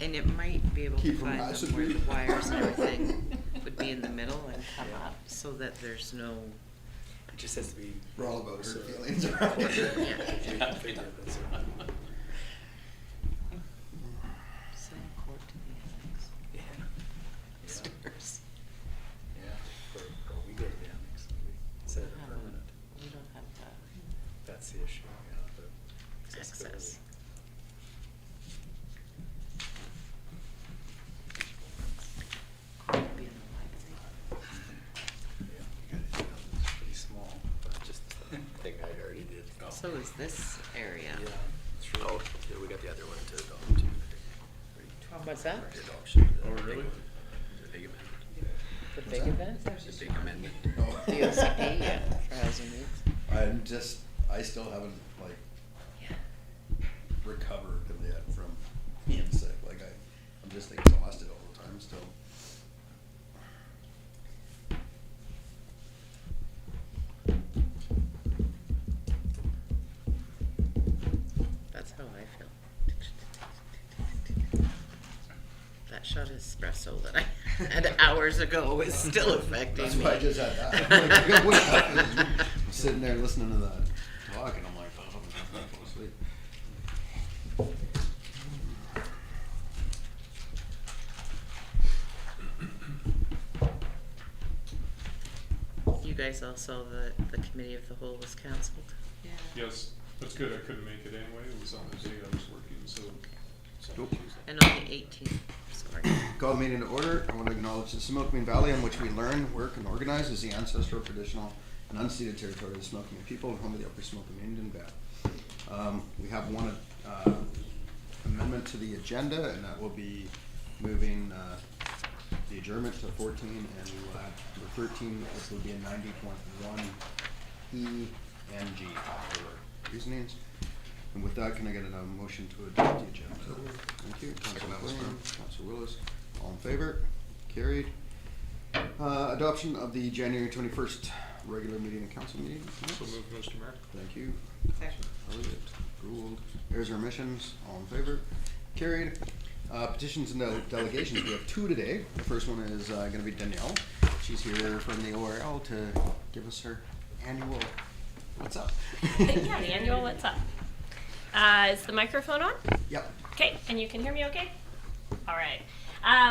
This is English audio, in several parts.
And it might be able to Keep from find them acid where the read. wires and everything would be in the middle and come up so that there's no, It just has to be. We're all about so- hurt feelings around here. yeah. Send court to the annex. Yeah. Yeah. Stairs. Yeah, or we go to the annex, maybe, instead of permanent. We don't have That's the issue, yeah, the accessibility. access. Could be in the library. Yeah, you got it, it's pretty small, but just. I think I already did. So is this area. Yeah, it's really. Oh, yeah, we got the other one to adopt too. What's that? The adoption. Oh, really? The big amendment. The big event? The big amendment. Oh. The OCD, yeah, for housing needs. I still haven't like Yeah. recovered yet from being sick. Like I'm just exhausted all the time still. That's how I feel. That shot of espresso that I had hours ago is still affecting That's me. why I just had that. I'm like, I wake up and I'm sitting there listening to that talk, and I'm like, oh, I'm gonna fall asleep. You guys all saw the committee of the whole was cancelled? Yeah. Yes, that's good. I couldn't make it anyway. It was on the day I was working, so. Nope. And on the 18th, sorry. Call the meeting to order. I want to acknowledge the Similkameen Valley on which we learn, work, and organize is the ancestral, traditional, and unceded territory of the Similkameen people and home of the Upper Similkameen Indian Band. We have one amendment to the agenda, and that will be moving the adjournment to 14, and we will add number 13, which will be a 90.1 E and G for reasonings. And with that, can I get a motion to adopt the agenda? Thank you. Councilor McLean, Councilor Willis, all in favor? Carried. Adoption of the January 21st regular meeting and council meeting. So moved, Mr. Mayor. Thank you. Second. Elliott, Gould, errors or omissions, all in favor? Carried. Petitions and delegations, we have two today. The first one is gonna be Danielle. She's here from the ORL to give us her annual, what's up? Yeah, the annual what's up. Is the microphone on? Yep. Okay, and you can hear me okay? All right.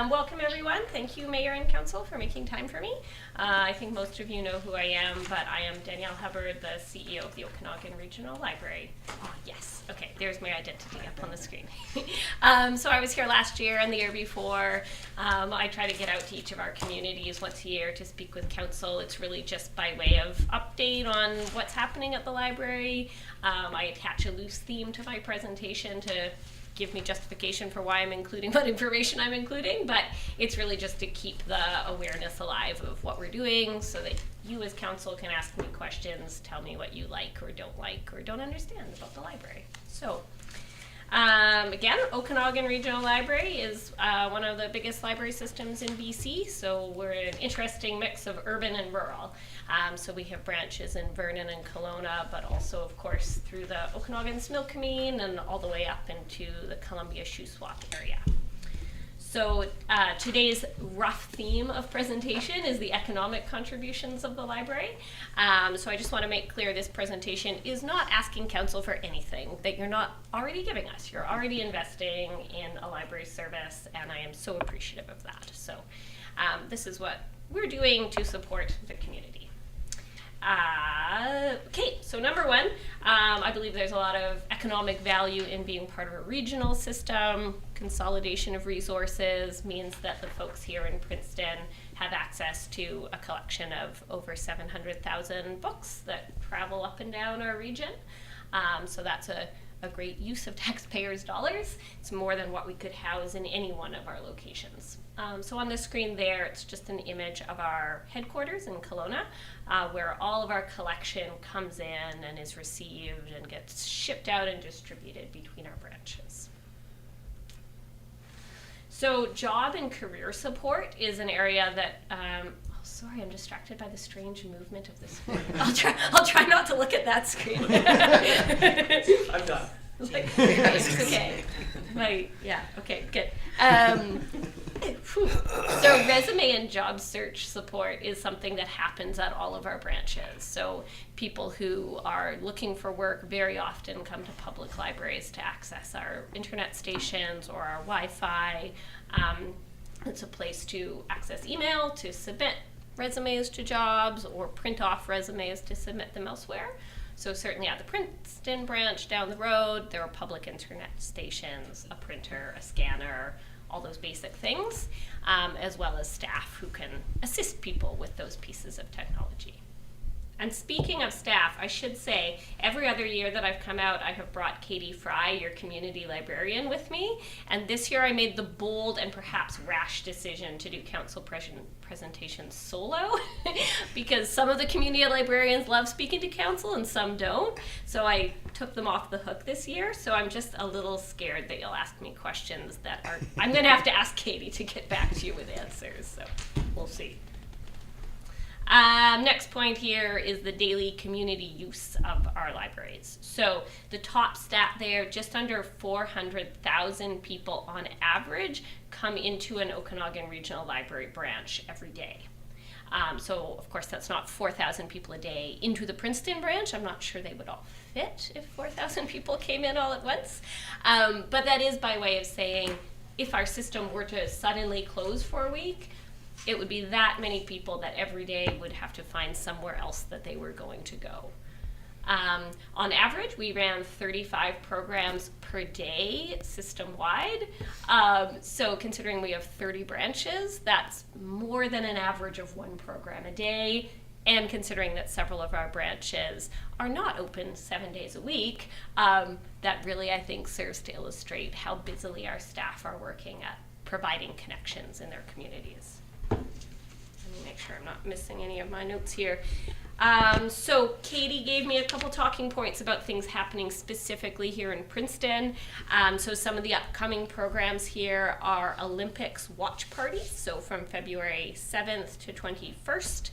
Welcome everyone. Thank you, Mayor and Council, for making time for me. I think most of you know who I am, but I am Danielle Hubbard, the CEO of the Okanagan Regional Library. Oh, yes. Okay, there's my identity up on the screen. So I was here last year and the year before. I try to get out to each of our communities once a year to speak with Council. It's really just by way of update on what's happening at the library. I attach a loose theme to my presentation to give me justification for why I'm including what information I'm including, but it's really just to keep the awareness alive of what we're doing so that you as council can ask me questions, tell me what you like or don't understand about the library. So again, Okanagan Regional Library is one of the biggest library systems in BC, so we're an interesting mix of urban and rural. So we have branches in Vernon and Kelowna, but also, of course, through the Okanagan Similkameen and all the way up into the Columbia Shuswap area. So today's rough theme of presentation is the economic contributions of the library. So I just want to make clear this presentation is not asking council for anything that you're not already giving us. You're already investing in a library service, and I am so appreciative of that. So this is what we're doing to support the community. Okay, so number one, I believe there's a lot of economic value in being part of a regional system. Consolidation of resources means that the folks here in Princeton have access to a collection of over 700,000 books that travel up and down our region. So that's a great use of taxpayers' dollars. It's more than what we could house in any one of our locations. So on the screen there, it's just an image of our headquarters in Kelowna, where all of our collection comes in and is received and gets shipped out and distributed between our branches. So job and career support is an area that, sorry, I'm distracted by the strange movement of the screen. I'll try not to look at that screen. I'm done. Like, Yeah. okay. Okay, good. Whew. So resume and job search support is something that happens at all of our branches. So people who are looking for work very often come to public libraries to access our internet stations or our Wi-Fi. It's a place to access email, to submit resumes to jobs, or print off resumes to submit them elsewhere. So certainly at the Princeton branch down the road, there are public internet stations, a printer, a scanner, all those basic things, as well as staff who can assist people with those pieces of technology. And speaking of staff, I should say, every other year that I've come out, I have brought Katie Fry, your community librarian, with me. And this year I made the bold and perhaps rash decision to do council presentations solo because some of the community librarians love speaking to council and some don't. So I took them off the hook this year. So I'm just a little scared that you'll ask me questions that are, I'm going to have to ask Katie to get back to you with answers. So we'll see. Next point here is the daily community use of our libraries. So the top stat there, just under 400,000 people on average come into an Okanagan Regional Library branch every day. So of course that's not 4,000 people a day into the Princeton branch. I'm not sure they would all fit if 4,000 people came in all at once. But that is by way of saying if our system were to suddenly close for a week, it would be that many people that every day would have to find somewhere else that they were going to go. On average, we ran 35 programs per day system-wide. So considering we have 30 branches, that's more than an average of one program a day. And considering that several of our branches are not open 7 days a week, that really, I think, serves to illustrate how busily our staff are working at providing connections in their communities. Let me make sure I'm not missing any of my notes here. So Katie gave me a couple talking points about things happening specifically here in Princeton. So some of the upcoming programs here are Olympics watch parties. So from February 7th to 21st,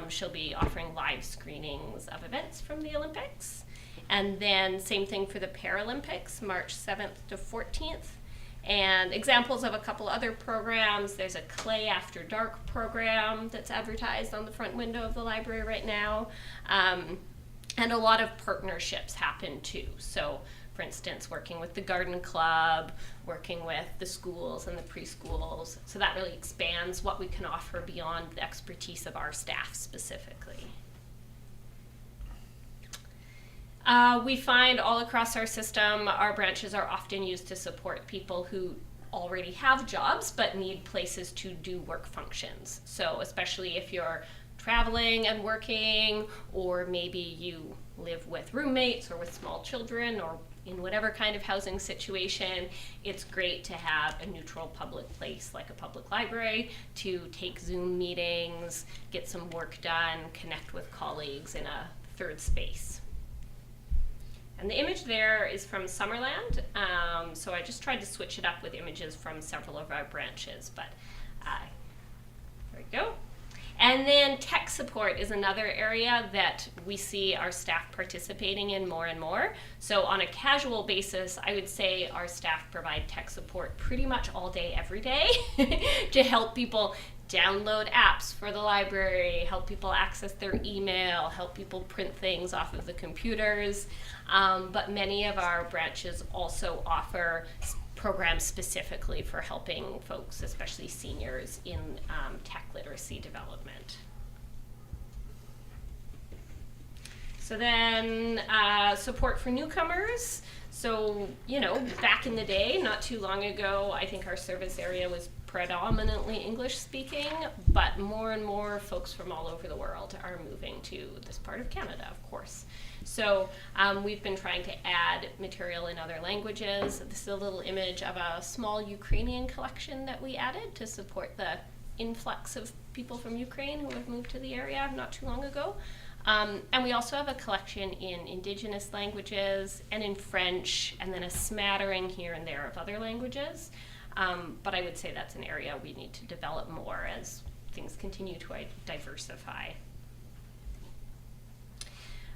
she'll be offering live screenings of events from the Olympics. And then same thing for the Paralympics, March 7th to 14th. And examples of a couple other programs, there's a Clay After Dark program that's advertised on the front window of the library right now. And a lot of partnerships happen too. So for instance, working with the Garden Club, working with the schools and the preschools. So that really expands what we can offer beyond the expertise of our staff specifically. We find all across our system, our branches are often used to support people who already have jobs but need places to do work functions. So especially if you're traveling and working, or maybe you live with roommates or with small children, or in whatever kind of housing situation, it's great to have a neutral public place like a public library to take Zoom meetings, get some work done, connect with colleagues in a third space. And the image there is from Summerland, so I just tried to switch it up with images from several of our branches, but there we go. And then tech support is another area that we see our staff participating in more and more. So on a casual basis, I would say our staff provide tech support pretty much all day, every day to help people download apps for the library, help people access their email, help people print things off of the computers. But many of our branches also offer programs specifically for helping folks, especially seniors, in tech literacy development. So then support for newcomers. So, you know, back in the day, not too long ago, I think our service area was predominantly English speaking, but more and more folks from all over the world are moving to this part of Canada, of course. So we've been trying to add material in other languages. This is a little image of a small Ukrainian collection that we added to support the influx of people from Ukraine who have moved to the area not too long ago. And we also have a collection in Indigenous languages and in French, and then a smattering here and there of other languages. But I would say that's an area we need to develop more as things continue to diversify.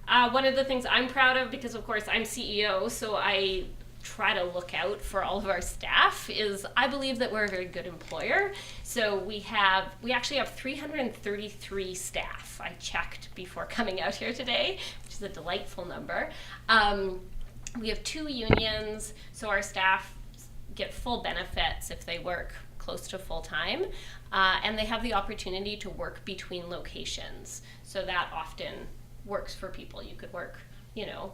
One of the things I'm proud of, because of course I'm CEO, so I try to look out for all of our staff, is I believe that we're a very good employer. So we actually have 333 staff. I checked before coming out here today, which is a delightful number. We have 2 unions, so our staff get full benefits if they work close to full time, and they have the opportunity to work between locations. So that often works for people. You could work,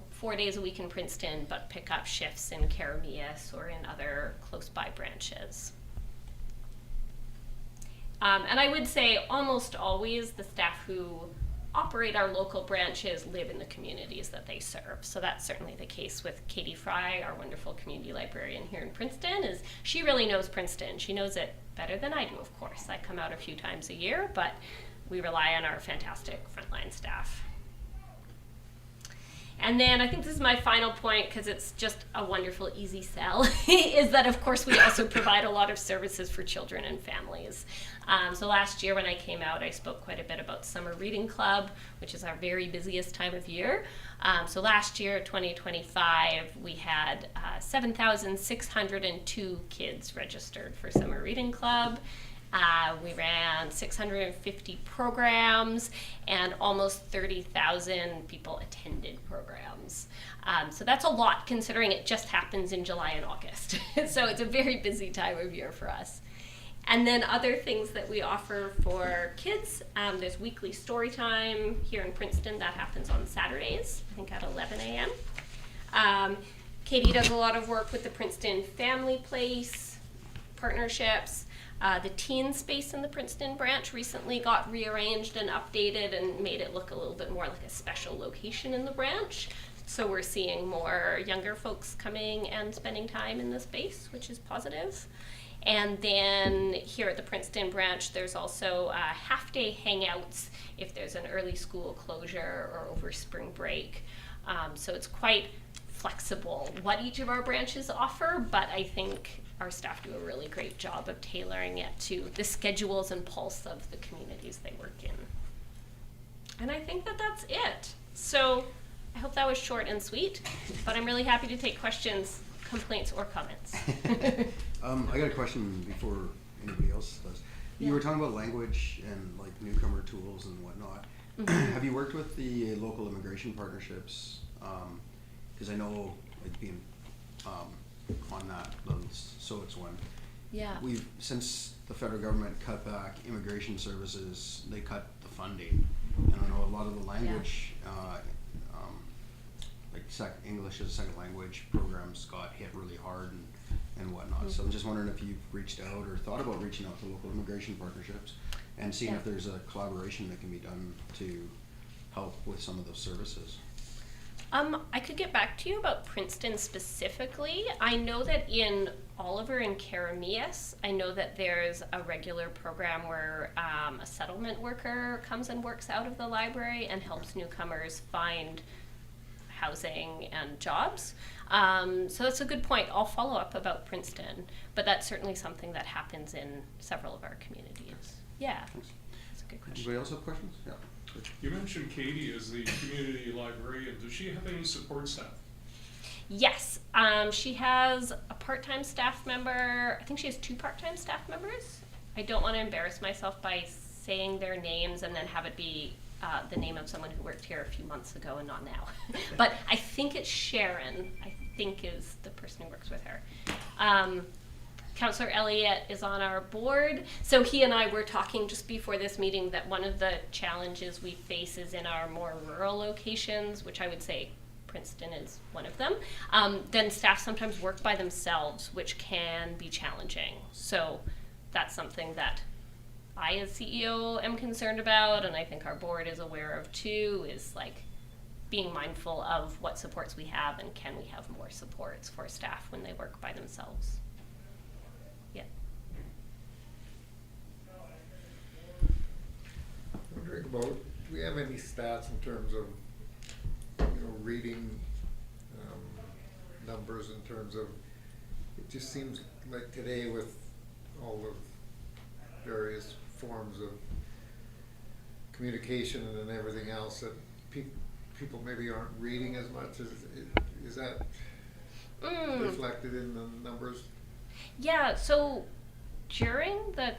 4 days a week in Princeton, but pick up shifts in Karamias or in other close by branches. And I would say almost always the staff who operate our local branches live in the communities that they serve. So that's certainly the case with Katie Fry, our wonderful community librarian here in Princeton. Is she really knows Princeton. She knows it better than I do, of course. I come out a few times a year, but we rely on our fantastic frontline staff. And then I think this is my final point, because it's just a wonderful, easy sell, is that of course we also provide a lot of services for children and families. So last year when I came out, I spoke quite a bit about Summer Reading Club, which is our very busiest time of year. So last year, 2025, we had 7,602 kids registered for Summer Reading Club. We ran 650 programs, and almost 30,000 people attended programs. So that's a lot, considering it just happens in July and August. So it's a very busy time of year for us. And then other things that we offer for kids, there's weekly story time here in Princeton that happens on Saturdays, I think at 11 a.m. Katie does a lot of work with the Princeton Family Place partnerships. The teen space in the Princeton branch recently got rearranged and updated and made it look a little bit more like a special location in the branch. So we're seeing more younger folks coming and spending time in the space, which is positive. And then here at the Princeton branch, there's also half-day hangouts if there's an early school closure or over spring break. So it's quite flexible what each of our branches offer, but I think our staff do a really great job of tailoring it to the schedules and pulse of the communities they work in. And I think that that's it. So I hope that was short and sweet, but I'm really happy to take questions, complaints, or comments. I got a question before anybody else does. You were talking about language and like newcomer tools and whatnot. Mm-hmm. Have you worked with the local immigration partnerships? Because I know, like being on that, so it's one. Yeah. We've, since the federal government cut back immigration services, they cut the funding. And I know a lot of the language, like English as a second language programs got hit really hard and whatnot. So I'm just wondering if you've reached out or thought about reaching out to local immigration partnerships and seeing if there's a collaboration that can be done to help with some of those services. I could get back to you about Princeton specifically. I know that in Oliver and Karamias, I know that there's a regular program where a settlement worker comes and works out of the library and helps newcomers find housing and jobs. So that's a good point. I'll follow up about Princeton, but that's certainly something that happens in several of our communities. Yeah, Thanks. that's a good question. Anybody else have questions? Yeah. You mentioned Katie as the community librarian. Does she have any support staff? Yes, she has a part-time staff member. I think she has 2 part-time staff members. I don't want to embarrass myself by saying their names and then have it be the name of someone who worked here a few months ago and not now. But I think it's Sharon, I think is the person who works with her. Councillor Elliott is on our board. So he and I were talking just before this meeting that one of the challenges we face is in our more rural locations, which I would say Princeton is one of them. Then staff sometimes work by themselves, which can be challenging. So that's something that I as CEO am concerned about, and I think our board is aware of too, is like being mindful of what supports we have and can we have more supports for staff when they work by themselves. Yeah. Wondering about, do we have any stats in terms of, reading numbers in terms of, it just seems like today with all the various forms of communication and everything else that people maybe aren't reading as much? Is that reflected in the numbers? Yeah, so during the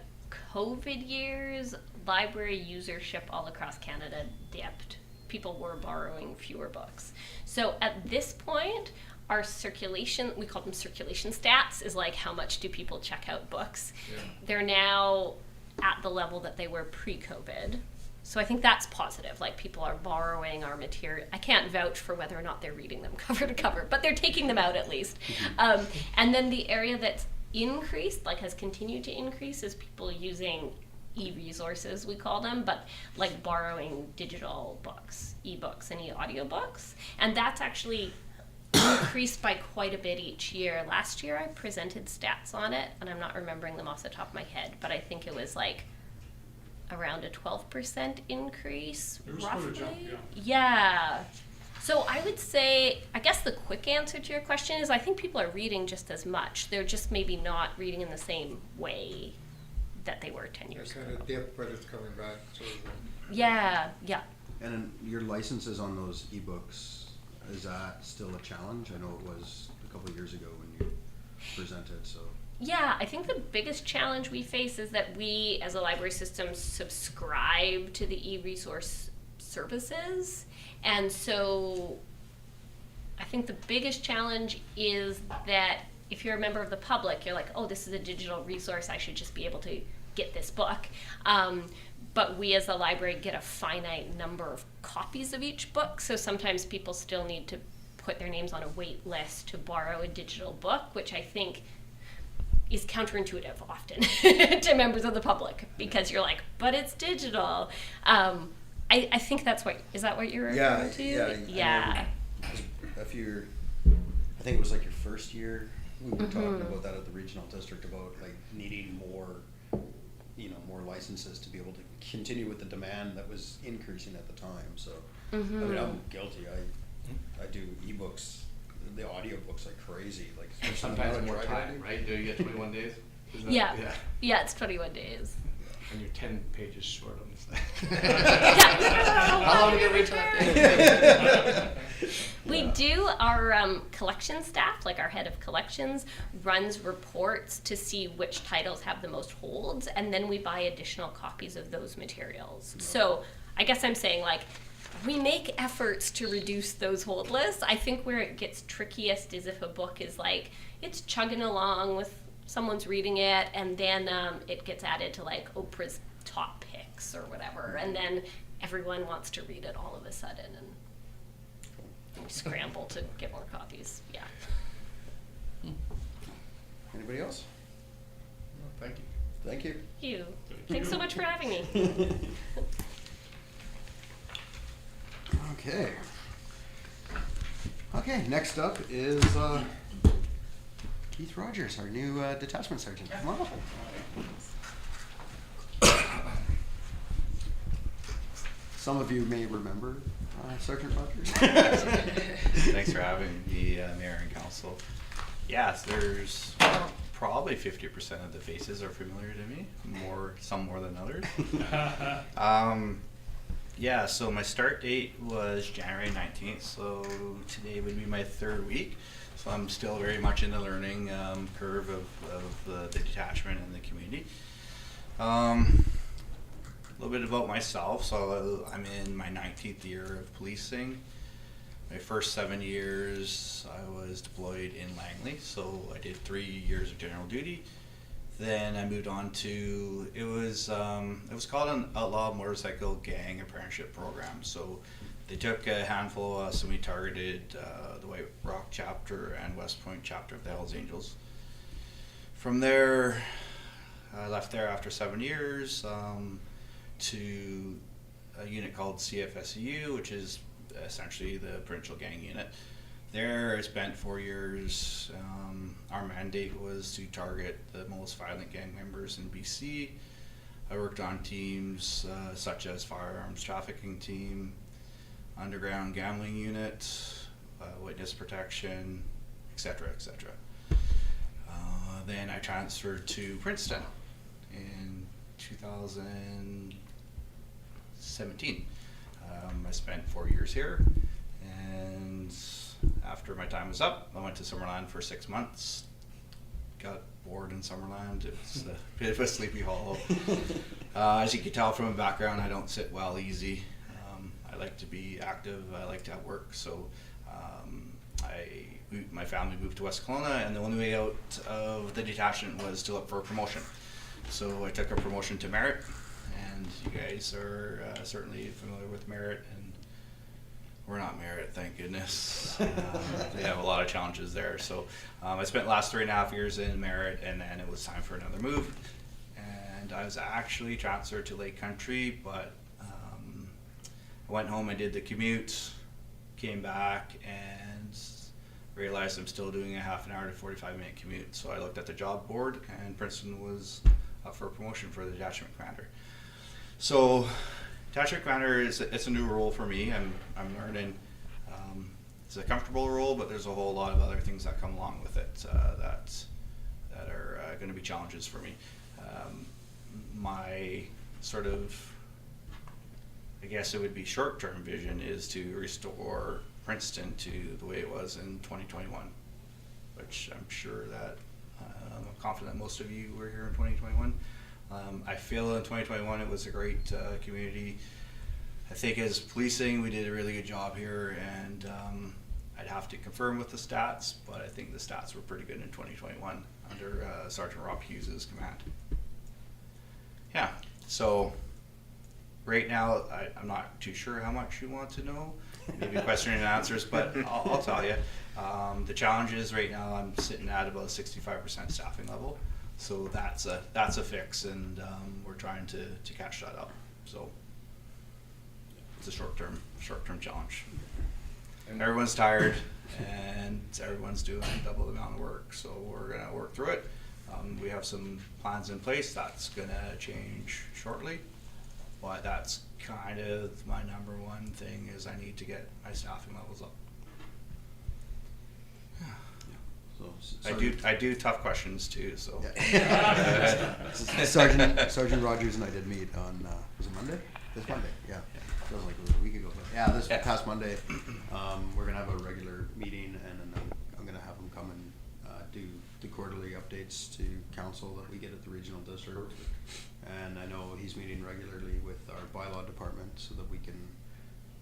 COVID years, library usership all across Canada dipped. People were borrowing fewer books. So at this point, our circulation, we call them circulation stats, is like how much do people check out books. Yeah. They're now at the level that they were pre-COVID. So I think that's positive. Like, people are borrowing our material. I can't vouch for whether or not they're reading them cover to cover, but they're taking them out at least. And then the area that's increased, like has continued to increase, is people using e-resources, we call them, but like borrowing digital books, e-books and e-audiobooks. And that's actually increased by quite a bit each year. Last year I presented stats on it, and I'm not remembering them off the top of my head, but I think it was like around a 12% increase, There was quite a roughly. jump, yeah. Yeah. So I would say, I guess the quick answer to your question is I think people are reading just as much. They're just maybe not reading in the same way that they were 10 years It's ago. kind of dipped, but it's coming back, sort of. Yeah, yeah. And then your licenses on those ebooks, is that still a challenge? I know it was a couple of years ago when you presented, so. Yeah, I think the biggest challenge we face is that we, as a library system, subscribe to the e-resource services. And so I think the biggest challenge is that if you're a member of the public, you're like, oh, this is a digital resource, I should just be able to get this book. But we as a library get a finite number of copies of each book, so sometimes people still need to put their names on a wait list to borrow a digital book, which I think is counterintuitive often to members of the public, because you're like, but it's digital. I think that's what, is that what you're referring to? Yeah. I think it was like your first year, we were talking about that at the regional district, about like needing more, more licenses to be able to continue with the demand that was increasing at the time, so. I mean, I'm guilty, I do ebooks, the audiobooks like crazy, like. especially Sometimes now I more drive time, every- right? Do you get 21 days? Isn't that- Yeah. Yeah, it's 21 days. And you're 10 pages short on this thing. How long to get returned? We do, our collection staff, like our head of collections, runs reports to see which titles have the most holds, and then we buy additional copies of those materials. So I guess I'm saying, like, we make efforts to reduce those hold lists. I think where it gets trickiest is if a book is like, it's chugging along with someone's reading it, and then it gets added to like Oprah's top picks or whatever, and then everyone wants to read it all of a sudden, and we scramble to get more copies. Yeah. Anybody else? Thank you. Thank you. You. Thanks so much for having me. Okay. Okay, next up is Keith Rogers, our new detachment sergeant. Come on up. Some of you may remember Sergeant Rogers. Thanks for having me, Mayor and Council. Yes, there's probably 50% of the faces are familiar to me, some more than others. Yeah, so my start date was January 19th, so today would be my third week. So I'm still very much in the learning curve of the detachment and the community. A little bit about myself. So I'm in my 19th year of policing. My first 7 years I was deployed in Langley, so I did 3 years of general duty. Then I moved on to, it was called an Outlaw Motorcycle Gang Apprenticeship Program. So they took a handful of us and we targeted the White Rock chapter and West Point chapter of the Hells Angels. From there, I left there after 7 years to a unit called CFSU, which is essentially the provincial gang unit. There I spent 4 years. Our mandate was to target the most violent gang members in BC. I worked on teams such as firearms trafficking team, underground gambling unit, witness protection, etc., etc. Then I transferred to Princeton in 2017. I spent 4 years here. And after my time was up, I went to Summerland for 6 months. Got bored in Summerland. It's a bit of a sleepy hollow. As you can tell from my background, I don't sit well easy. I like to be active. I like to have work. So my family moved to West Kelowna, and the only way out of the detachment was to look for a promotion. So I took a promotion to merit, and you guys are certainly familiar with merit, and we're not merit, thank goodness. They have a lot of challenges there. So I spent the last 3.5 years in merit, and then it was time for another move. And I was actually transferred to Lake Country, but I went home, I did the commute, came back, and realized I'm still doing a half an hour to 45-minute commute. So I looked at the job board, and Princeton was up for a promotion for the detachment commander. So detachment commander it's a new role for me. I'm learning. It's a comfortable role, but there's a whole lot of other things that come along with it that are going to be challenges for me. My sort of, I guess it would be short-term vision is to restore Princeton to the way it was in 2021, which I'm sure that I'm confident most of you were here in 2021. I feel in 2021 it was a great community. I think as policing we did a really good job here, and I'd have to confirm with the stats, but I think the stats were pretty good in 2021 under Sergeant Rob Hughes' command. Yeah, so right now I'm not too sure how much you want to know, maybe question and answers, but I'll tell you. The challenge is right now I'm sitting at about 65% staffing level, so that's a fix, and we're trying to catch that up. So it's a short-term challenge. Everyone's tired, and everyone's doing double the amount of work, so we're gonna work through it. We have some plans in place that's gonna change shortly, but that's kind of my number one thing is I need to get my staffing levels up. So, I do tough questions too, so. Sergeant Rogers and I did meet on, was it Monday? This Monday, yeah. Feels like it was a week ago. But yeah, this past Monday, we're gonna have a regular meeting, and then I'm gonna have them come and do the quarterly updates to council that we get at the regional district. And I know he's meeting regularly with our bylaw department so that we can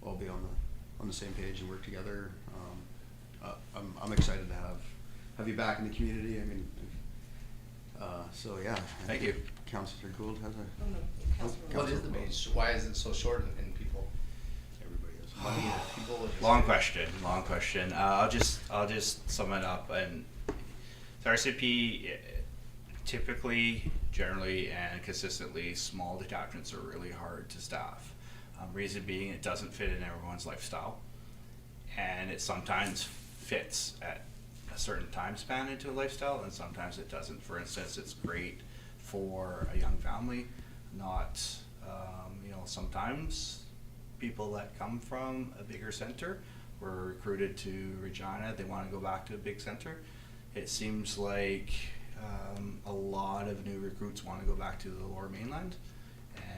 all be on the same page and work together. I'm excited to have you back in the community. I mean, so yeah. Thank you. Councillor Gould has a. What is the main, why is it so short in people? Everybody is. Money and people? Long question. I'll just sum it up. And the RCP typically, generally, and consistently, small detachments are really hard to staff. Reason being, it doesn't fit in everyone's lifestyle, and it sometimes fits at a certain time span into a lifestyle, and sometimes it doesn't. For instance, it's great for a young family, not, sometimes people that come from a bigger center were recruited to Regina, they want to go back to a big center. It seems like a lot of new recruits want to go back to the Lower Mainland,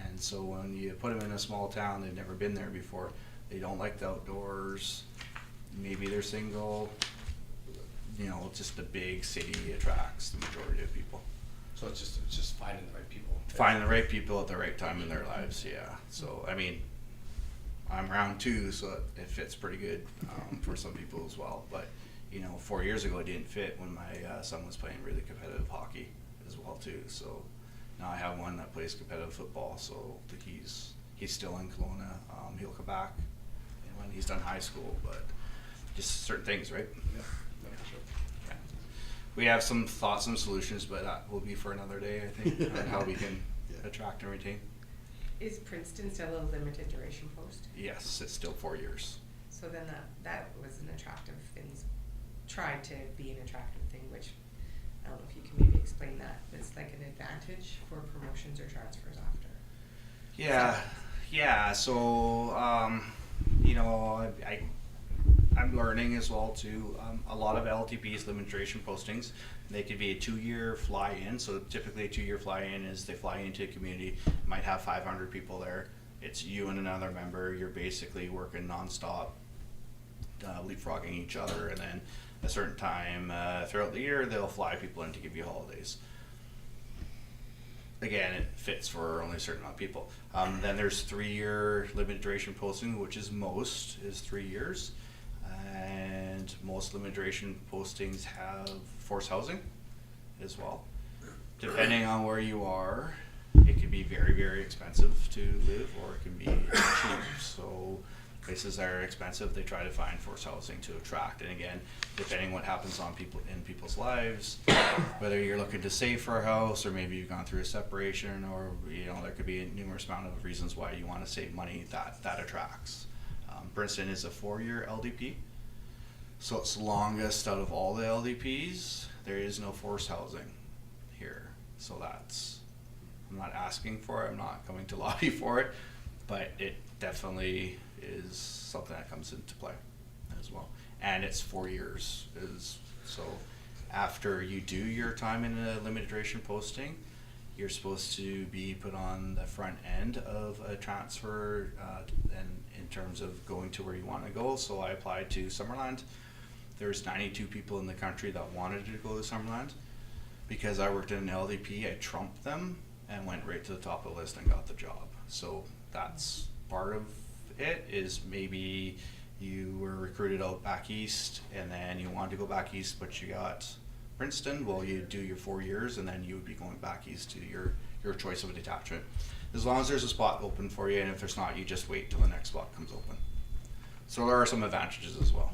and so when you put them in a small town, they've never been there before, they don't like the outdoors, maybe they're single, just a big city attracts the majority of people. So it's just finding the right people. Finding the right people at the right time in their lives, yeah. So, I mean, I'm round 2, so it fits pretty good for some people as well. But, 4 years ago it didn't fit when my son was playing really competitive hockey as well too. So now I have one that plays competitive football, so he's still in Kelowna. He'll come back when he's done high school, but just certain things, right? Yeah, for sure. Yeah. We have some thoughts and solutions, but that will be for another day, I think, on how we can attract and retain. Is Princeton still a limited duration post? Yes, it's still 4 years. So then that was an attractive thing, tried to be an attractive thing, which I don't know if you can maybe explain that. It's like an advantage for promotions or transfers after. Yeah. So, I'm learning as well too. A lot of LTPs, limited duration postings, they could be a 2-year fly-in. So typically a 2-year fly-in is they fly into a community, might have 500 people there. It's you and another member. You're basically working nonstop leapfrogging each other, and then a certain time throughout the year they'll fly people in to give you holidays. Again, it fits for only a certain amount of people. Then there's 3-year limited duration posting, which is 3 years. And most limited duration postings have forced housing as well. Depending on where you are, it can be very, very expensive to live, or it can be cheap. So places that are expensive, they try to find forced housing to attract. And again, depending what happens on people's lives, whether you're looking to save for a house, or maybe you've gone through a separation, or there could be a numerous amount of reasons why you want to save money, that attracts. Princeton is a 4-year LDP, so it's the longest out of all the LDPs. There is no forced housing here, so I'm not asking for it, I'm not going to lobby for it, but it definitely is something that comes into play as well. And it's 4 years, so after you do your time in a limited duration posting, you're supposed to be put on the front end of a transfer, and in terms of going to where you want to go. So I applied to Summerland. There's 92 people in the country that wanted to go to Summerland. Because I worked in an LDP, I trumped them and went right to the top of the list and got the job. So that's part of it, is maybe you were recruited out back east and then you wanted to go back east, but you got Princeton. Well, you do your 4 years and then you would be going back east to your choice of a detachment. As long as there's a spot open for you, and if there's not, you just wait till the next spot comes open. So there are some advantages as well.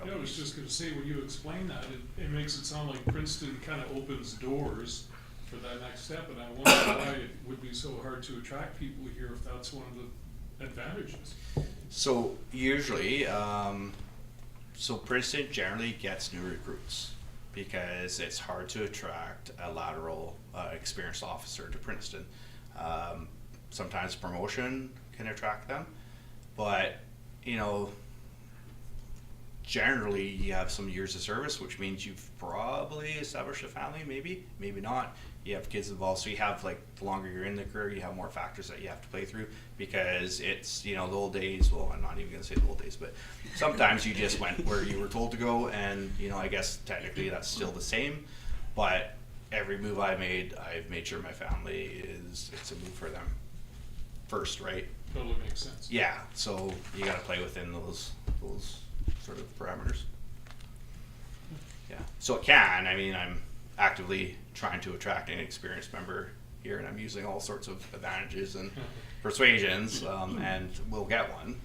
Yeah, I was just gonna say, when you explain that, it makes it sound like Princeton kind of opens doors for that next step, and I wonder why it would be so hard to attract people here if that's one of the advantages. So usually, so Princeton generally gets new recruits because it's hard to attract a lateral experienced officer to Princeton. Sometimes promotion can attract them, but generally you have some years of service, which means you've probably established a family, maybe not. You have kids involved, so you have, like, the longer you're in the career, you have more factors that you have to play through, because it's, the old days, well, I'm not even gonna say the old days, but sometimes you just went where you were told to go, and, I guess technically that's still the same, but every move I've made sure my family it's a move for them first, right? Totally makes sense. Yeah, so you gotta play within those sort of parameters. Yeah, so it can, I'm actively trying to attract an experienced member here, and I'm using all sorts of advantages and persuasions, and we'll get one,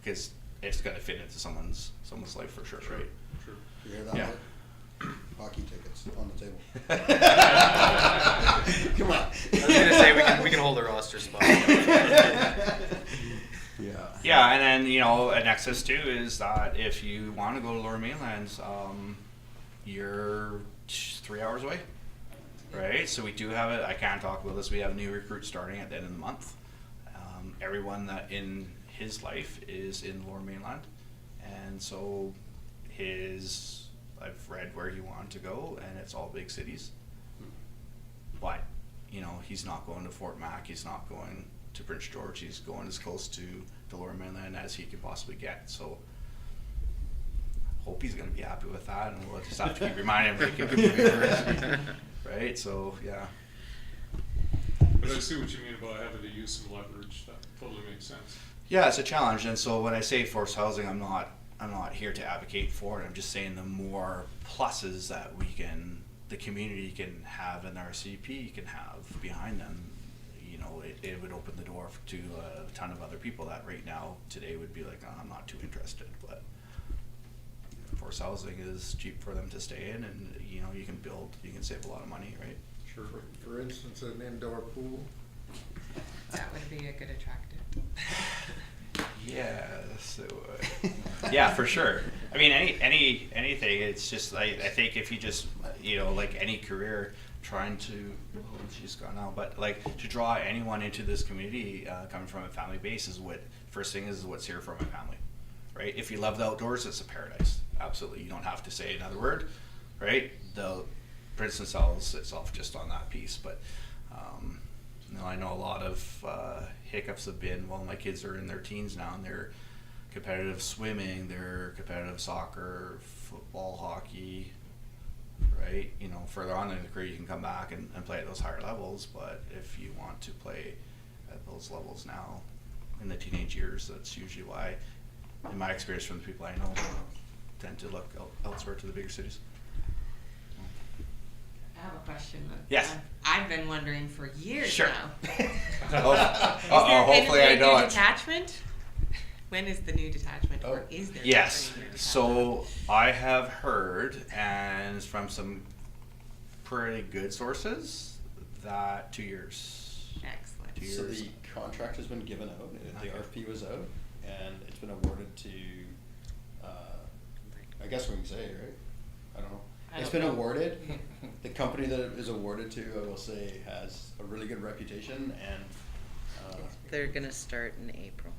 because it's gonna fit into someone's life for sure, right? Sure. You hear that? Yeah. Mike? Hockey tickets on the table. Come on. I was gonna say, we can hold a roster spot. Yeah. Yeah, and then, a nexus too is that if you want to go to Lower Mainland, you're 3 hours away, right? So we do have it. I can't talk about this. We have new recruits starting at the end of the month. Everyone that in his life is in Lower Mainland, and so I've read where he wanted to go, and it's all big cities. But he's not going to Fort Mac. He's not going to Prince George. He's going as close to the Lower Mainland as he can possibly get. So hope he's going to be happy with that, and we'll just have to keep reminding him to keep moving, right? So yeah. But I see what you mean about having to use some leverage. That totally makes sense. Yeah, it's a challenge, and so when I say forced housing, I'm not here to advocate for it. I'm just saying the more pluses that the community can have and our CP can have behind them, it would open the door to a ton of other people that right now today would be like, oh, I'm not too interested. But forced housing is cheap for them to stay in, and you can save a lot of money, right? Sure. For instance, an indoor pool. That would be a good attractive. Yes, it would. Yeah, for sure. Anything. It's just I think if you just like any career, trying to she's gone now, but like to draw anyone into this community coming from a family base is first thing is what's here for my family, right? If you love the outdoors, it's a paradise. Absolutely, you don't have to say another word, right? The Princeton sells itself just on that piece, but I know a lot of hiccups have been, well, my kids are in their teens now, and they're competitive swimming, they're competitive soccer, football, hockey, right? You know, further on in the career, you can come back and play at those higher levels, but if you want to play at those levels now, in the teenage years, that's usually why, in my experience from the people I know, tend to look elsewhere to the bigger cities. I have a question. Yes. I've been wondering for years Sure. now. Hopefully I know new it. detachment? When is the new detachment, or Oh. is there? Yes, any new detachment? so I have heard, and from some pretty good sources, that 2 years. Excellent. 2 So years. the contract has been given out, the Okay. RFP was out, and it's been awarded to, I guess we can say, right? I don't know. I It's don't been know. awarded, the company that it is awarded to, I will say, has a really good reputation, and, They're gonna start in April.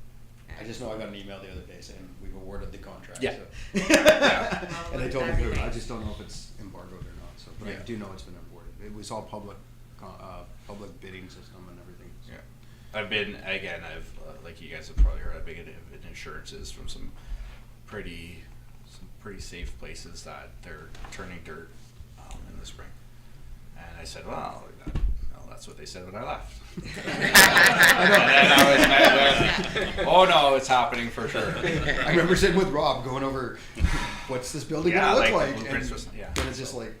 I just know I got an email the other day saying we've awarded the contract, Yeah. so. Yeah. And they told me, That'd be I nice. just don't know if it's embargoed or not, so, but I Yeah. do know it's been awarded. It was all public, public bidding system and everything, so. Yeah, I've been, again, like you guys have probably heard, I've been getting insurances from some pretty safe places that they're turning dirt in the spring. And I said, well, that's what they said when I left. And then I was met with, oh no, it's happening for sure. I remember sitting with Rob going over, what's this building Yeah, gonna look like the like? blueprints And was- yeah. then it's just like,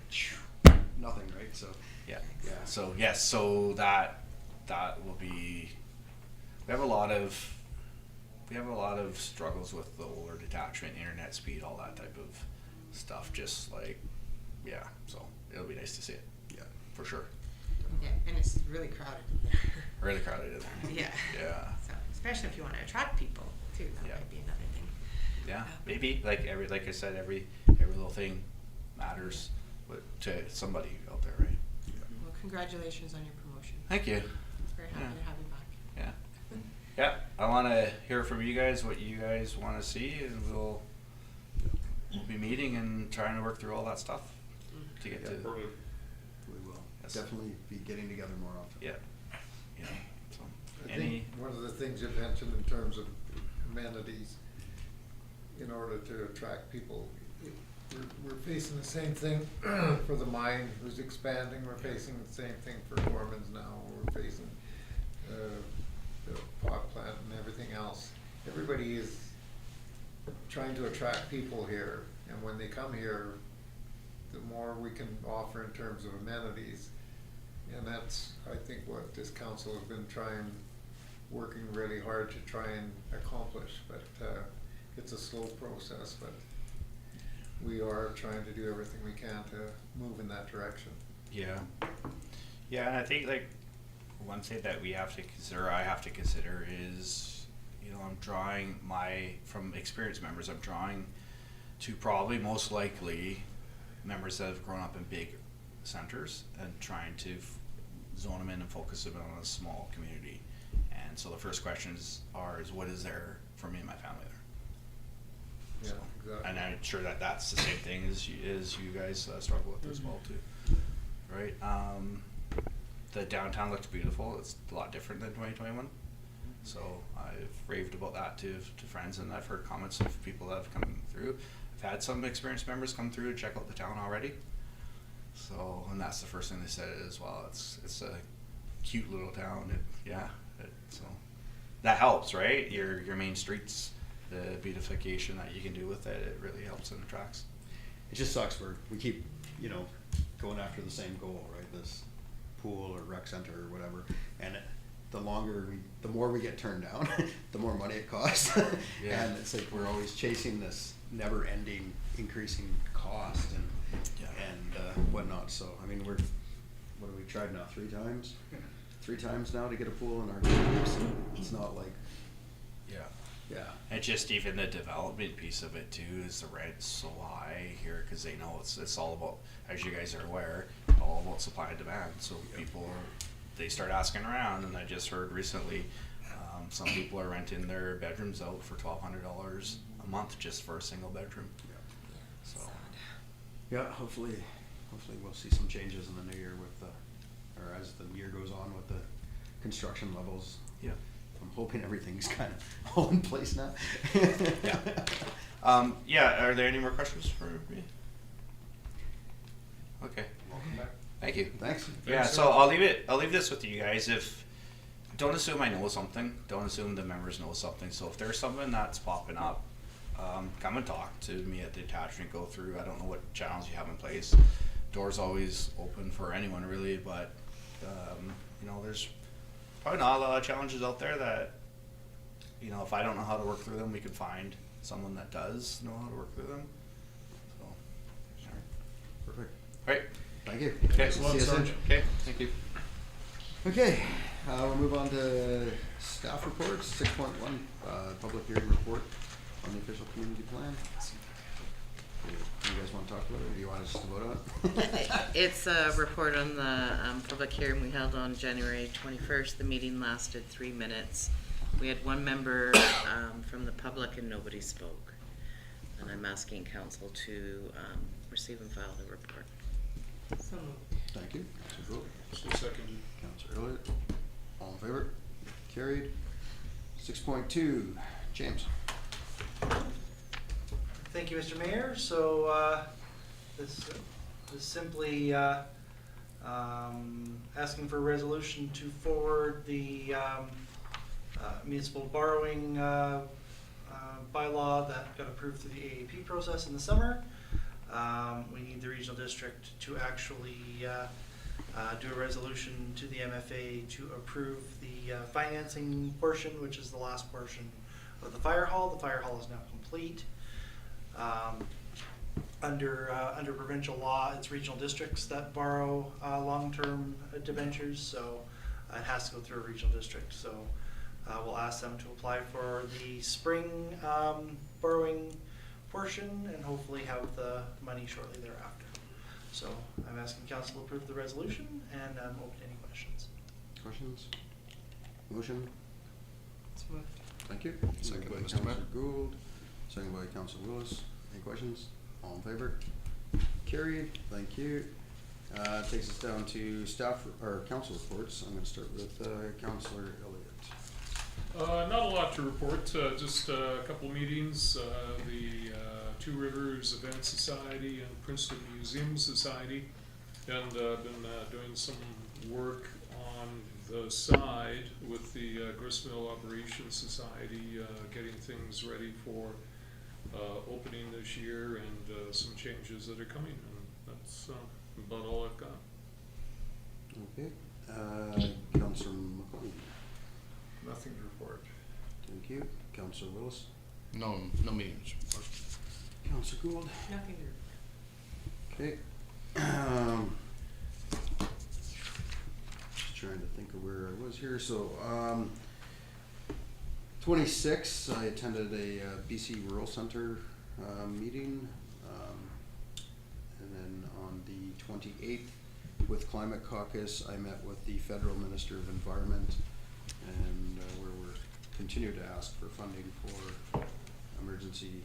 nothing, right? So, Yeah. yeah. So yes, so that will be. We have a lot of struggles with the older detachment, internet speed, all that type of stuff. Just like, yeah. So it'll be nice to see it. Yeah. For sure. Yeah, and it's really crowded in there. Really crowded in there. Yeah. Yeah. So, especially if you want to attract people too, that Yeah. might be another thing. Yeah. Maybe like I said, every little thing matters to somebody out there, right? Well, congratulations on your promotion. Thank you. Very happy Yeah. to have you back. Yeah. Yeah, I want to hear from you guys what you guys want to see, and we'll be meeting and trying to work through all that stuff to get Yeah. to. We will Yes. definitely be getting together more often. Yeah. Yeah. So, I any. think one of the things you mentioned in terms of amenities, in order to attract people, we're facing the same thing for the mine who's expanding, we're facing the same thing for Gorman's now, we're facing, the pot plant and everything else. Everybody is trying to attract people here, and when they come here, the more we can offer in terms of amenities. And that's, I think, what this council has been working really hard to try and accomplish, but, it's a slow process, but we are trying to do everything we can to move in that direction. Yeah. Yeah, and I think like one thing that we have to consider, I have to consider is, I'm drawing from experienced members, I'm drawing to probably most likely members that have grown up in big centers and trying to zone them in and focus them on a small community. And so the first questions is what is there for me and my family there? Yeah, So, exactly. and I'm sure that that's the same thing as you guys struggle with as well too, right? The downtown looks beautiful. It's a lot different than 2021. So I've raved about that to friends, and I've heard comments of people that have come through. I've had some experienced members come through to check out the town already. So, and that's the first thing they said as well. It's a cute little town. So that helps, right? Your main streets, the beautification that you can do with it really helps and attracts. It just sucks we keep, going after the same goal, right? This pool or rec center or whatever, and the more we get turned down, the more money it costs. Yeah. And it's like we're always chasing this never-ending increasing cost and whatnot. So I mean, what have we tried now? 3 times? 3 times now to get a pool in our groups. It's not like, yeah. And just even the development piece of it too is the rent's so high here because they know it's all about, as you guys are aware, all about supply and demand. So people they start asking around, and I just heard recently some people are renting their bedrooms out for $1,200 a month just for a single bedroom. So Yeah, hopefully we'll see some changes in the new year or as the year goes on with the construction levels. yeah, I'm hoping everything's kind of all in place now. Yeah, are there any more questions for me? Okay, Welcome back. thank you. Thanks. Yeah, so I'll leave this with you guys. Don't assume I know something. Don't assume the members know something. So if there's something that's popping up, come and talk to me at the attachment, go through. I don't know what channels you have in place. Door's always open for anyone really, but you know, there's probably not a lot of challenges out there that, you know, if I don't know how to work through them, we could find someone that does know how to work through them. So, Perfect. right. Thank you. Okay. See you soon. Okay. Thank you. Okay, we'll move on to staff reports. 6.1, public hearing report on the official community plan. You guys want to talk about it, or do you want us to vote on it? It's a report on the public hearing we held on January 21st. The meeting lasted 3 minutes. We had one member from the public and nobody spoke. And I'm asking council to receive and file the report. So moved. Thank you. Councilor Gould. So seconded. Councilor Elliott. All in favor? Carried. 6.2, James. Thank you, Mr. Mayor. So, this is simply, asking for a resolution to forward the, municipal borrowing, bylaw that got approved through the AAP process in the summer. We need the regional district to actually, do a resolution to the MFA to approve the, financing portion, which is the last portion of the fire hall. The fire hall is now complete. Under provincial law, it's regional districts that borrow long-term debentures, so it has to go through a regional district. So we'll ask them to apply for the spring borrowing portion and hopefully have the money shortly thereafter. So I'm asking council to approve the resolution and I'm open to any questions. Questions? Motion? So moved. Thank you. Second by Moved Mr. Mayor. Councilor Gould, second by Councilor Willis. Any questions? All in favor? Carried. Thank you. Takes us down to staff or council reports. I'm going to start with Councilor Elliott. Not a lot to report, just a couple meetings, the Two Rivers Event Society and Princeton Museum Society, and been doing some work on the side with the Gristmill Operations Society, getting things ready for opening this year and some changes that are coming, and that's about all I've got. Okay. Councilor McLean. Nothing to report. Thank you. Councilor Willis. No meetings. Councilor Gould. Nothing to report. Okay. Just trying to think of where I was here. So, 26, I attended a BC Rural Center meeting. And then on the 28th, with Climate Caucus, I met with the Federal Minister of Environment, and where we're continue to ask for funding for emergency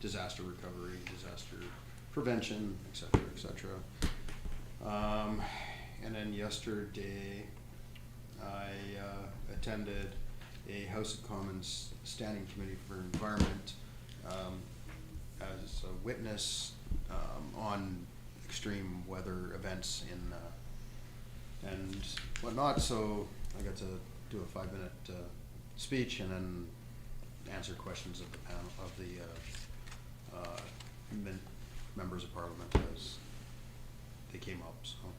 disaster recovery, disaster prevention, et cetera, et cetera. And then yesterday, I attended a House of Commons Standing Committee for Environment as a witness on extreme weather events in and whatnot. So I got to do a 5-minute speech and then answer questions of the panel of the members of Parliament as they came up. So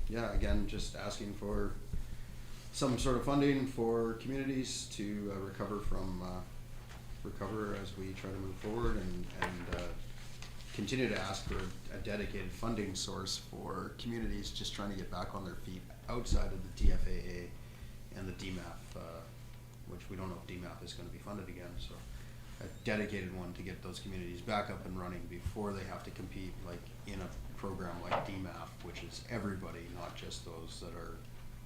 yeah, again, just asking for some sort of funding for communities to recover as we try to move forward and continue to ask for a dedicated funding source for communities just trying to get back on their feet outside of the DFAA and the DMAP, which we don't know if DMAP is going to be funded again. So a dedicated one to get those communities back up and running before they have to compete like in a program like DMAP, which is everybody, not just those that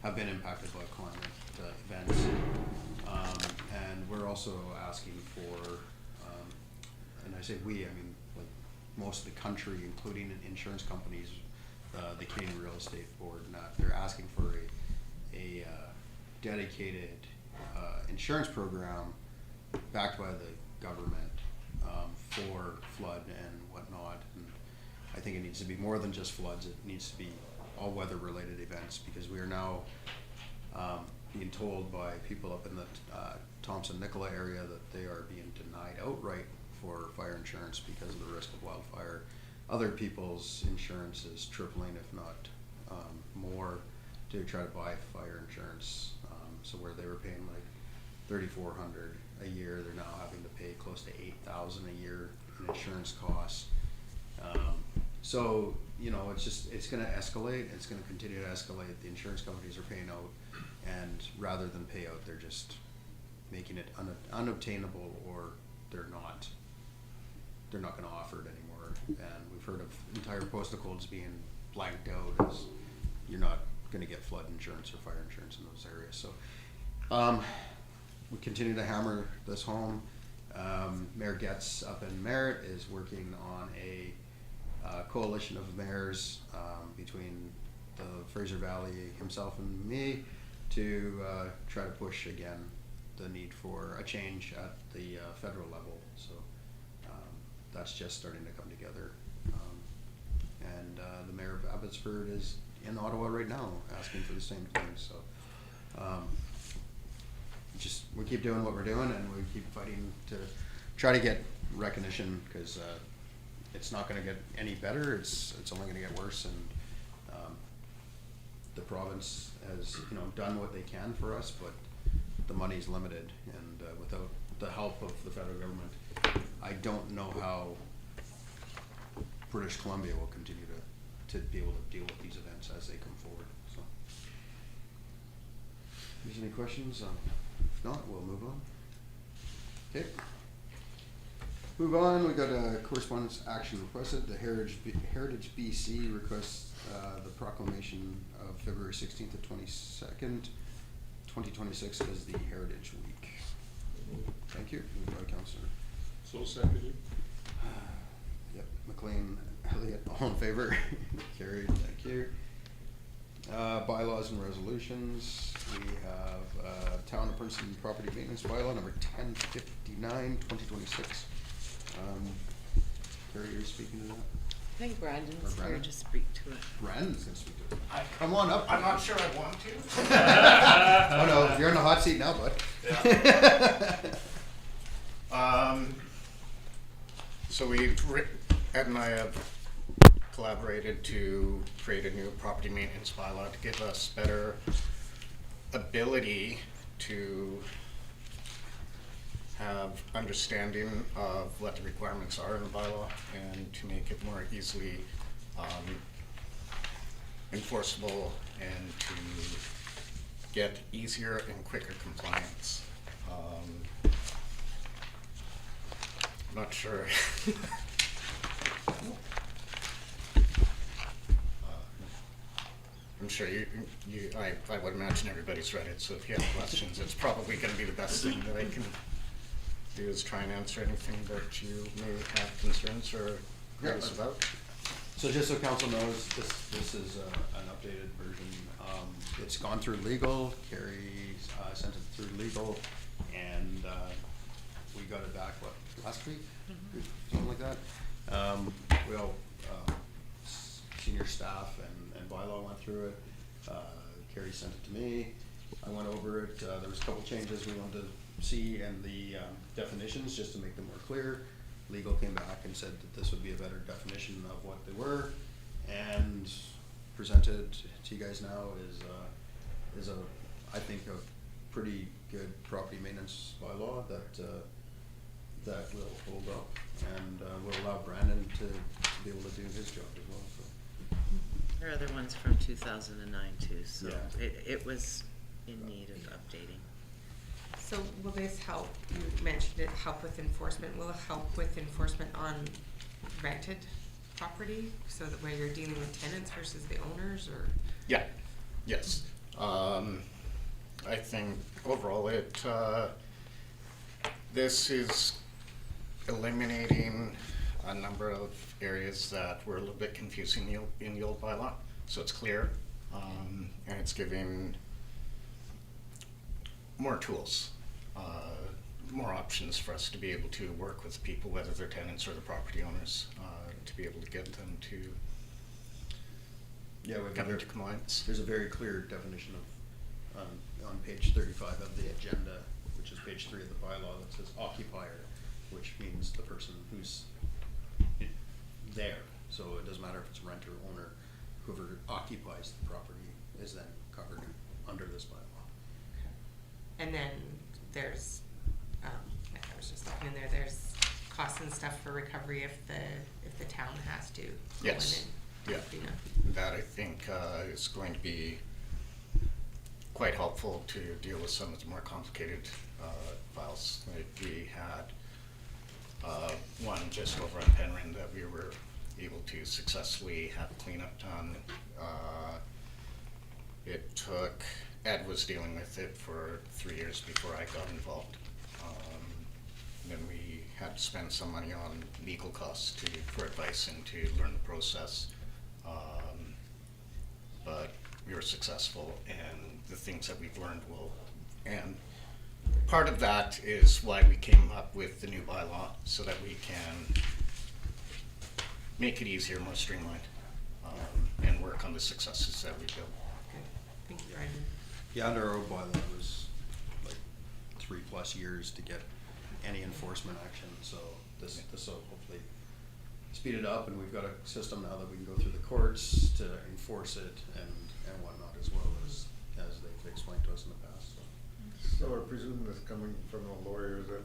have been impacted by climate events. And we're also asking for, and I say we, I mean like most of the country, including insurance companies, the Canadian Real Estate Board, they're asking for a dedicated insurance program backed by the government for flood and whatnot. And I think it needs to be more than just floods. It needs to be all weather related events, because we are now being told by people up in the Thompson-Nicola area that they are being denied outright for fire insurance because of the risk of wildfire. Other people's insurance is tripling, if not more, to try to buy fire insurance. So where they were paying like $3,400 a year, they're now having to pay close to $8,000 a year in insurance costs. So you know, it's going to escalate. It's going to continue to escalate. The insurance companies are paying out, and rather than pay out, they're just making it unobtainable, or they're not going to offer it anymore. And we've heard of entire postal codes being blanked out as you're not going to get flood insurance or fire insurance in those areas. So we continue to hammer this home. Mayor Getz up in Merritt is working on a coalition of mayors between the Fraser Valley, himself and me, to try to push again the need for a change at the federal level. So that's just starting to come together. And the mayor of Abbotsford is in Ottawa right now asking for the same thing. So we keep doing what we're doing, and we keep fighting to try to get recognition, because it's not going to get any better. It's only going to get worse. And the province has done what they can for us, but the money's limited, and without the help of the federal government, I don't know how British Columbia will continue to be able to deal with these events as they come forward. So, if there's any questions, if not, we'll move on. Okay. Move on. We got a correspondence action requested. The Heritage BC requests the proclamation of February 16th to 22nd, 2026 as the Heritage Week. Thank you. Moved by Councillor. So seconded. Yep. McLean, Elliott, all in favor? Carried. Thank you. Bylaws and resolutions. We have Town of Princeton Property Maintenance Bylaw number 1059, 2026. Carrie, you're speaking to that? I think Brandon's Or here Brandon? to speak to it. Brandon's gonna speak to it. Come on up. I'm not sure I want to. Oh no, you're in the hot seat now, bud. So Ed and I have collaborated to create a new property maintenance bylaw to give us better ability to have understanding of what the requirements are in the bylaw, and to make it more easily enforceable, and to get easier and quicker compliance. Not sure. I'm sure I would imagine everybody's read it, so if you have questions, it's probably going to be the best thing that I can do, is try and answer anything that you may have concerns or queries about. So just so council knows, this is an updated version. It's gone through legal. Carrie sent it through legal, and we got it back last week, something like that. We all senior staff and bylaw went through it. Carrie sent it to me. I went over it. There was a couple changes we wanted to see in the definitions, just to make them more clear. Legal came back and said that this would be a better definition of what they were, and presented to you guys now is I think a pretty good property maintenance bylaw that will hold up, and will allow Brandon to be able to do his job as well. So. There are other ones from 2009 too, so Yeah. it was in need of updating. So will this help, you mentioned it, help with enforcement, will it help with enforcement on rented property? So that where you're dealing with tenants versus the owners, or? Yeah, yes. I think overall this is eliminating a number of areas that were a little bit confusing in the old bylaw. So it's clear, and it's giving more tools, more options for us to be able to work with people, whether they're tenants or the property owners, to be able to get them to Yeah, we've come got into compliance. There's a very clear definition of, on page 35 of the agenda, which is page 3 of the bylaw, that says occupier, which means the person who's there. So it doesn't matter if it's renter, owner, whoever occupies the property is then covered under this bylaw. And then there's, I was just looking in there, there's costs and stuff for recovery if the town has to. go in Yes, and yeah. clean up. That I think is going to be quite helpful to deal with some of the more complicated files. Like we had one just over on Penryn that we were able to successfully have cleanup done. It took, Ed was dealing with it for 3 years before I got involved. Then we had to spend some money on legal costs for advice and to learn the process. But we were successful, and the things that we've learned and part of that is why we came up with the new bylaw, so that we can make it easier, more streamlined, and work on the successes that we built. Good. Thank you, Ryan. Yeah, under our old bylaw, it was like 3+ years to get any enforcement action, so this will hopefully speed it up, and we've got a system now that we can go through the courts to enforce it and whatnot, as well as they've explained to us in the past, so. So I presume this coming from the lawyers, that,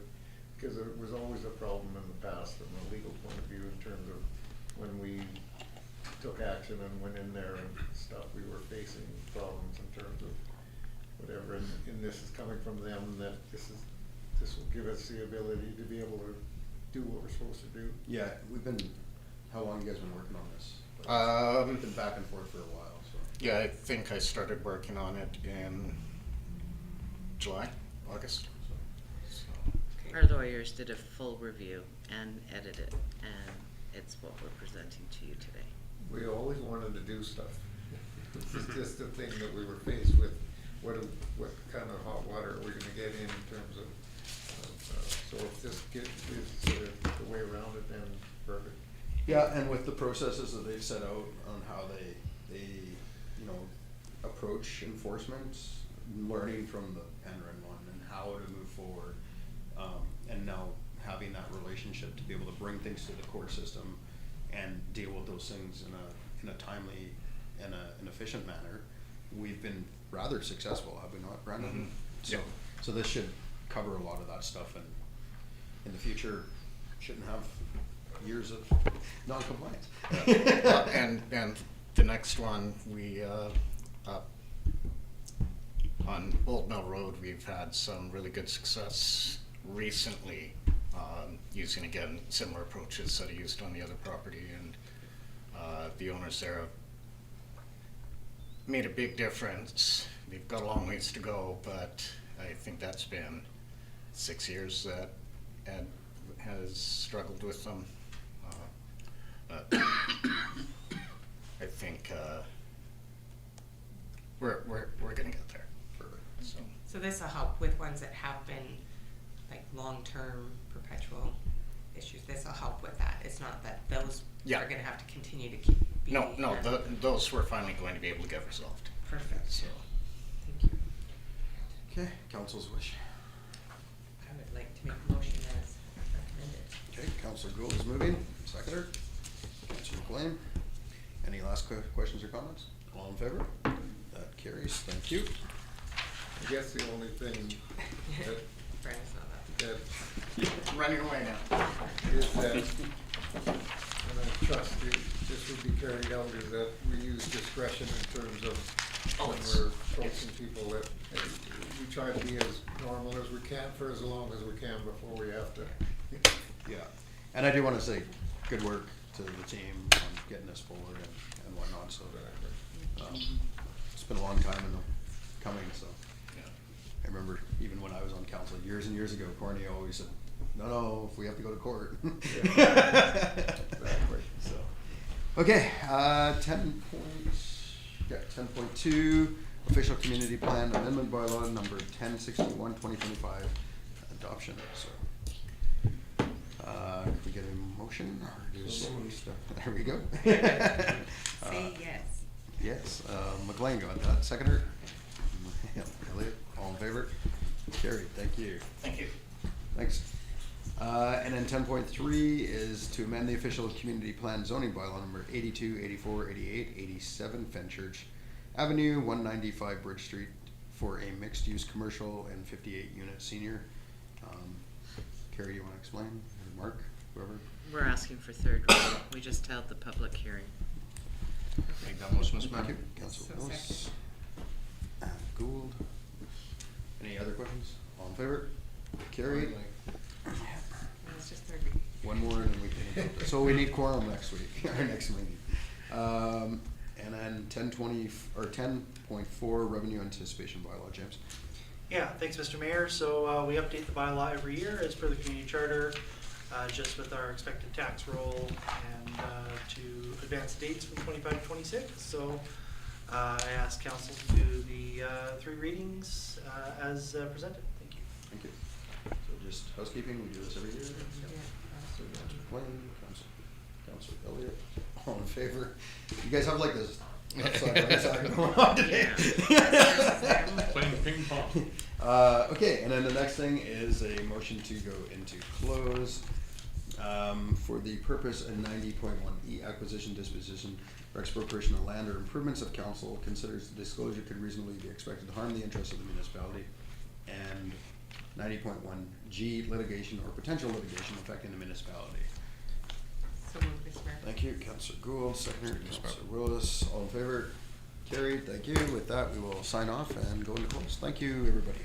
because it was always a problem in the past from a legal point of view in terms of when we took action and went in there and stuff, we were facing problems in terms of whatever, and this is coming from them, that this will give us the ability to be able to do what we're supposed to do. Yeah, how long have you guys been working on this? We've been back and forth for a while, so. Yeah, I think I started working on it in July, August. So, Our lawyers did a full review and edited, and it's what we're presenting to you today. We always wanted to do stuff. This is just the thing that we were faced with, what kind of hot water are we gonna get in terms of, so if this is the way around it, then perfect. Yeah, and with the processes that they've set out on how they approach enforcement, learning from the Penryn one and how to move forward, and now having that relationship to be able to bring things to the court system and deal with those things in a timely and an efficient manner, we've been rather successful, have we not, Brandon? Mhm. So, Yeah. so this should cover a lot of that stuff, and in the future, shouldn't have years of non-compliance. and the next one, we, on Old Mill Road, we've had some really good success recently, using, again, similar approaches that I used on the other property, and the owners there have made a big difference. They've got a long ways to go, but I think that's been 6 years that Ed has struggled with them. But I think we're gonna get there. So So this will help with ones that have been like long-term perpetual issues. This will help with that. It's not that those Yeah. are gonna have to continue to keep being. no, those we're finally going to be able to get resolved. Perfect. So Thank you. Okay, council's wish. I would like to make a motion as recommended. Okay, Councilor Gould is moving, seconder. Councilor McLean. Any last questions or comments? All in favor? That carries, thank you. I guess the only thing that, Brandon's not up. that running away now. is that, and I trust this would be carried out, is that we use discretion in terms of when we're approaching people, that we try to be as normal as we can for as long as we can before we have to. Yeah, and I do wanna say, good work to the team on getting this forward and whatnot, so it's been a long time in the coming, so. Yeah. I remember even when I was on council years and years ago, Corny always said, no, if we have to go to court. Exactly. So, okay, 10.2, official community plan amendment bylaw number 1061/2025 adoption. So, can we get a motion or just there we go. Say yes. Yes, McLean got that. Seconder? Elliot, all in favor? Carried, thank you. Thank you. Thanks. And then 10.3 is to amend the official community plan zoning bylaw number 82, 84, 88, 87 Fenchurch Avenue, 195 Bridge Street for a mixed-use commercial and 58-unit senior. Carrie, you want to explain? Or Mark, whoever? We're asking for third reading. We just held the public hearing. Make that motion, Mr. Thank you, Mayor. Councilor So Willis. Gould. Any other questions? All in favor? Carried. It's just third reading. One more and then we can, so we need quorum next week, our next meeting. And then 10.20, or 10.4 revenue anticipation bylaw, James. Yeah, thanks, Mr. Mayor. So we update the bylaw every year as per the community charter, just with our expected tax roll and to advance dates from 25 to 26. So I ask council to do the 3 readings as presented. Thank you. Thank you. So just housekeeping, we do this every year. Yeah. So Councilor McLean, Councilor Elliott, all in favor? You guys have like this upside, right side going on today. Playing ping pong. Okay, and then the next thing is a motion to go into close for the purpose of 90.1E acquisition, disposition, or expropriation of land or improvements of council considers the disclosure could reasonably be expected to harm the interests of the municipality, and 90.1G litigation or potential litigation affecting the municipality. So moved, Mr. Mayor. Thank you, Councilor Gould, seconder, Councilor Willis, all in favor? Carried, thank you. With that, we will sign off and go into close. Thank you, everybody.